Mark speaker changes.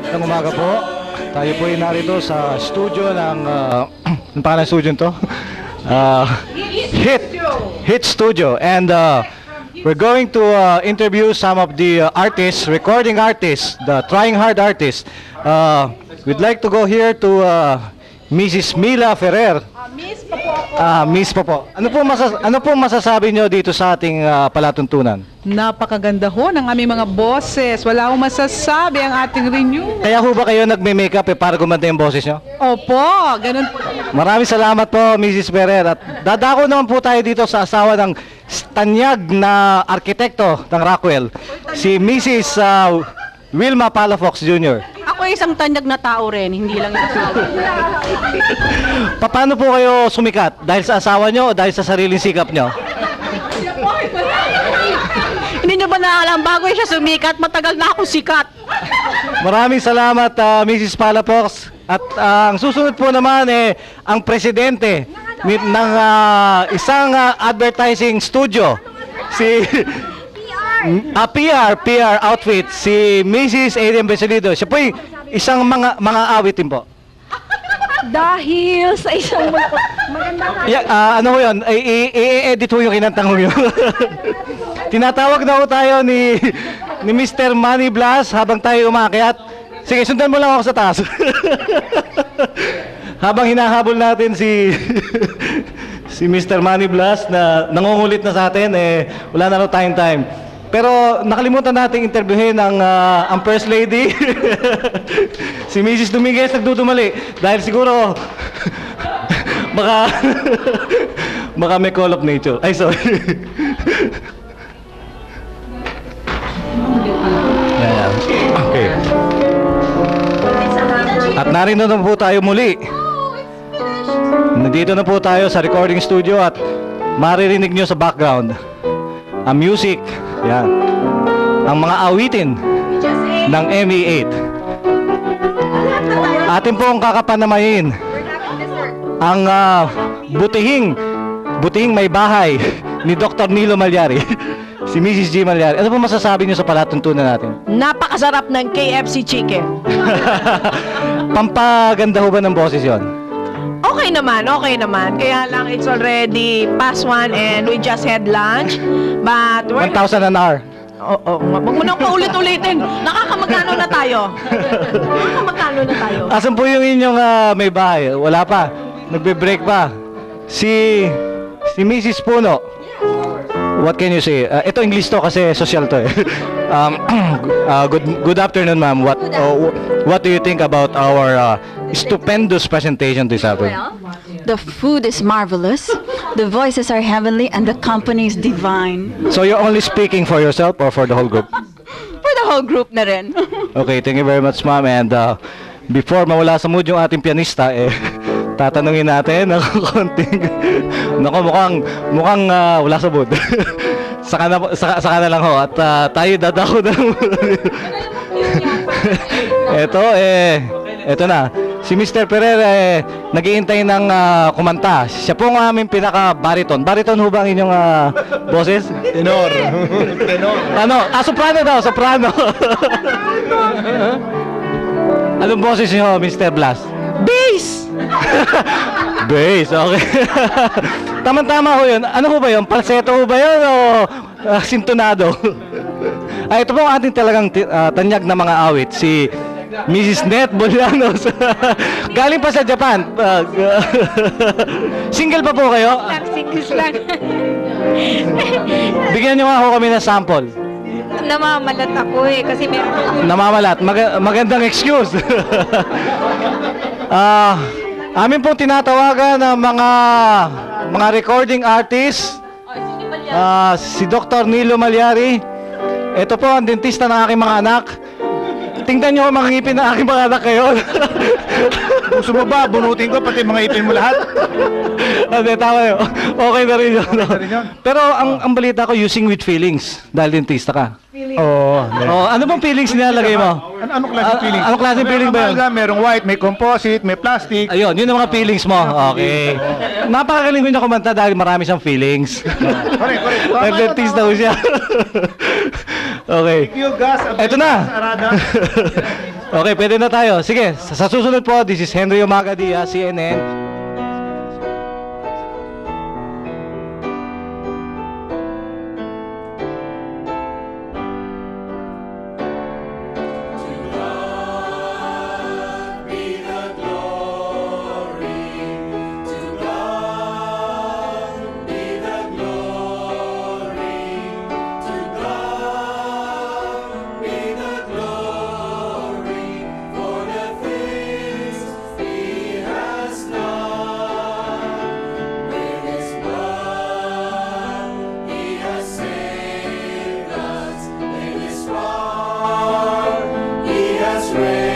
Speaker 1: Magandang umaga po. Tayo po ay narito sa studio ng ang pangalan ng studio to? Hit Studio, and we're going to interview some of the artists, recording artists, the trying hard artists. We'd like to go here to Mrs. Mila Ferrer.
Speaker 2: Miss pa po ako.
Speaker 1: Miss po po. Ano po masasabi nyo dito sa ating palatuntunan?
Speaker 2: Napakaganda ho ng aming mga boses. Wala akong masasabi ang ating renew.
Speaker 1: Kaya ho ba kayo nagme-makeup para gumanda yung boses nyo?
Speaker 2: Opo, ganun po.
Speaker 1: Maraming salamat po, Mrs. Ferrer. At dadako naman po tayo dito sa asawa ng tanyag na arkitekto ng Rockwell, si Mrs. Wilma Palafox Jr.
Speaker 3: Ako isang tanyag na tao rin, hindi lang ito.
Speaker 1: Paano po kayo sumikat? Dahil sa asawa nyo o dahil sa sariling sikap nyo?
Speaker 3: Hindi nyo ba naalam, bago siya sumikat, matagal na ako sikat.
Speaker 1: Maraming salamat, Mrs. Palafox. At ang susunod po naman ang presidente ng isang advertising studio, si PR outfit, si Mrs. Adrian Besolido. Siya po isang mga awitin po.
Speaker 4: Dahil sa isang magandang
Speaker 1: Ano ho yun? I-edit ho yung kinantang ho yun. Tinatawag na ho tayo ni Mr. Manny Blas habang tayo umakyat. Sige, sundan mo lang ako sa taas. Habang hinahabol natin si Mr. Manny Blas na nangungulit na sa atin, wala na raw tayong time. Pero nakalimutan nating interviewin ang First Lady, si Mrs. Dominguez, nagdudumali. Dahil siguro, baka may call of nature. Ay, sorry. Yan. Okay. At narito na po tayo muli. Nandito na po tayo sa recording studio at maririnig nyo sa background ang music, yan, ang mga awitin ng ME8. Atin po ang kakapanamayin ang butihing may bahay ni Dr. Nilo Malyari, si Mrs. G. Malyari. Ano po masasabi niyo sa palatuntunan natin?
Speaker 3: Napakasarap ng KFC chicken.
Speaker 1: Pampaganda ho ba ng boses yon?
Speaker 3: Okay naman. Kaya lang it's already past 1 and we just had lunch. But
Speaker 1: 1,000 an hour.
Speaker 3: Oo, wag mo nang paulit-ulitin. Nakamagkano na tayo?
Speaker 1: Asan po yung inyong may bahay? Wala pa. Nagbe-break pa. Si Mrs. Puno. What can you say? Ito English to kasi social to eh. Good afternoon, ma'am. What do you think about our stupendous presentation this afternoon?
Speaker 4: The food is marvelous, the voices are heavenly, and the company is divine.
Speaker 1: So you're only speaking for yourself or for the whole group?
Speaker 4: For the whole group na rin.
Speaker 1: Okay, thank you very much, ma'am. And before mawala sa mood yung ating pianista, tatanungin natin ng konting... Naku, mukhang wala sa mood. Saka na lang ho. At tayo dadako na. Eto na. Si Mr. Ferrer nag-iintay ng kumanta. Siya po ang aming pinaka-bariton. Bariton ho ba ang inyong boses?
Speaker 5: Tenor.
Speaker 1: Ano? Soprano daw, soprano. Anong boses niyo, Mr. Blas?
Speaker 3: Bass!
Speaker 1: Bass, okay. Tama-tama ho yun. Ano ho ba yun? Falsetto ho ba yun o sintonado? Ito po ang ating talagang tanyag na mga awit. Si Mrs. Net Bolanos. Galing pa sa Japan. Single pa po kayo?
Speaker 4: Singles lang.
Speaker 1: Bigyan nyo nga ho kami ng sample.
Speaker 4: Namamalat ako kasi meron.
Speaker 1: Namamalat. Magandang excuse. Amin pong tinatawagan ng mga recording artists. Si Dr. Nilo Malyari. Ito po ang dentista ng aking mga anak. Tingnan nyo ang mga ngipin ng aking mga anak ngayon.
Speaker 5: Gusto mo ba, bunutin ko pati mga ipin mo lahat?
Speaker 1: Tama yun. Okay na rin yun. Pero ang balita ko, using with feelings. Dahil dentista ka.
Speaker 5: Oo.
Speaker 1: Ano bang feelings nilalagay mo?
Speaker 5: Anong klaseng feeling?
Speaker 1: Anong klaseng feeling ba yun?
Speaker 5: Merong white, may composite, may plastic.
Speaker 1: Ayun, yun ang mga feelings mo. Okay. Napakagaling ko niya kumanta dahil marami siyang feelings.
Speaker 5: Correct.
Speaker 1: Nag-dentista ko siya. Okay.
Speaker 5: Gas,
Speaker 1: Eto na.
Speaker 5: Arada.
Speaker 1: Okay, pwede na tayo. Sige, sa susunod po, this is Henry Omagadia, CNN.
Speaker 6: He has raised